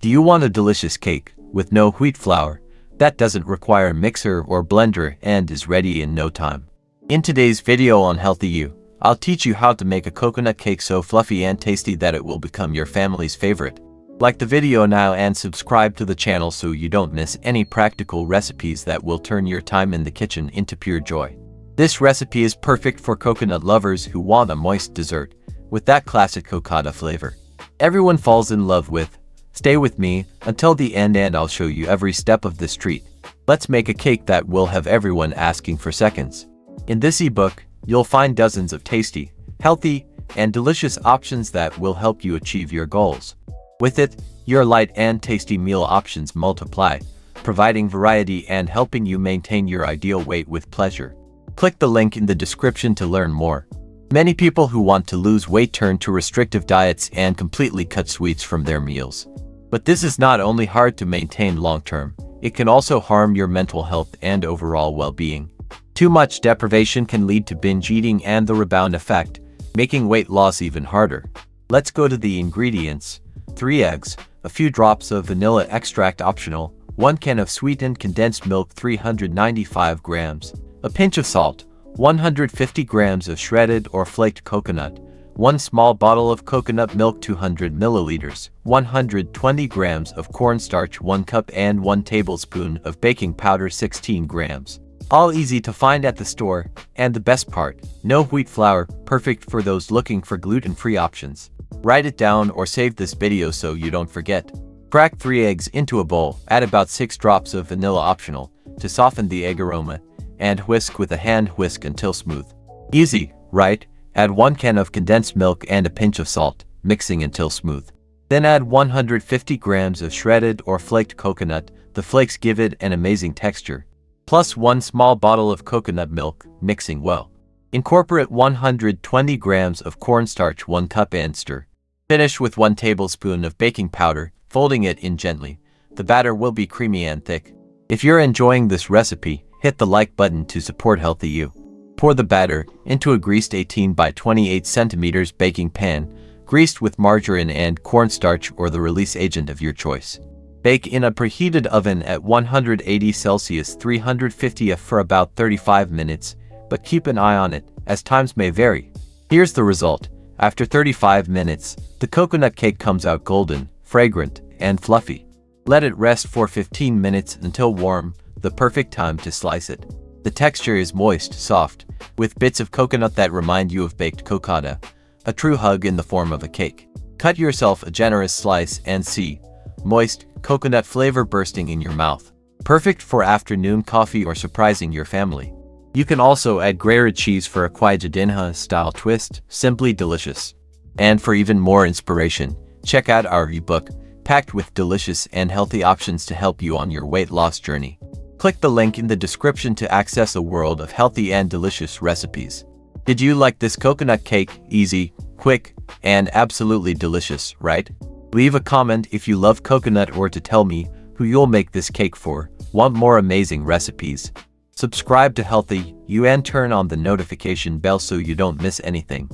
Do you want a delicious cake with no wheat flour that doesn't require a mixer or blender and is ready in no time? In today's video on Healthy You, I'll teach you how to make a coconut cake so fluffy and tasty that it will become your family's favorite. Like the video now and subscribe to the channel so you don't miss any practical recipes that will turn your time in the kitchen into pure joy. This recipe is perfect for coconut lovers who want a moist dessert with that classic cocada flavor everyone falls in love with. Stay with me until the end and I'll show you every step of this treat. Let's make a cake that will have everyone asking for seconds. In this ebook, you'll find dozens of tasty, healthy, and delicious options that will help you achieve your goals. With it, your light and tasty meal options multiply, providing variety and helping you maintain your ideal weight with pleasure. Click the link in the description to learn more. Many people who want to lose weight turn to restrictive diets and completely cut sweets from their meals. But this is not only hard to maintain long-term, it can also harm your mental health and overall well-being. Too much deprivation can lead to binge eating and the rebound effect, making weight loss even harder. Let's go to the ingredients. 3 eggs, a few drops of vanilla extract optional, 1 can of sweetened condensed milk 395 grams, a pinch of salt, 150 grams of shredded or flaked coconut, 1 small bottle of coconut milk 200 milliliters, 120 grams of cornstarch 1 cup and 1 tablespoon of baking powder 16 grams. All easy to find at the store, and the best part, no wheat flour, perfect for those looking for gluten-free options. Write it down or save this video so you don't forget. Crack 3 eggs into a bowl, add about 6 drops of vanilla optional to soften the egg aroma, and whisk with a hand whisk until smooth. Easy, right? Add 1 can of condensed milk and a pinch of salt, mixing until smooth. Then add 150 grams of shredded or flaked coconut, the flakes give it an amazing texture. Plus 1 small bottle of coconut milk, mixing well. Incorporate 120 grams of cornstarch 1 cup and stir. Finish with 1 tablespoon of baking powder, folding it in gently. The batter will be creamy and thick. If you're enjoying this recipe, hit the like button to support Healthy You. Pour the batter into a greased 18 by 28 centimeters baking pan, greased with margarine and cornstarch or the release agent of your choice. Bake in a preheated oven at 180 Celsius 350 F for about 35 minutes, but keep an eye on it, as times may vary. Here's the result. After 35 minutes, the coconut cake comes out golden, fragrant, and fluffy. Let it rest for 15 minutes until warm, the perfect time to slice it. The texture is moist, soft, with bits of coconut that remind you of baked cocada, a true hug in the form of a cake. Cut yourself a generous slice and see, moist, coconut flavor bursting in your mouth. Perfect for afternoon coffee or surprising your family. You can also add grated cheese for a quijadinha-style twist, simply delicious. And for even more inspiration, check out our ebook, packed with delicious and healthy options to help you on your weight loss journey. Click the link in the description to access a world of healthy and delicious recipes. Did you like this coconut cake? Easy, quick, and absolutely delicious, right? Leave a comment if you love coconut or to tell me who you'll make this cake for. Want more amazing recipes? Subscribe to Healthy You and turn on the notification bell so you don't miss anything.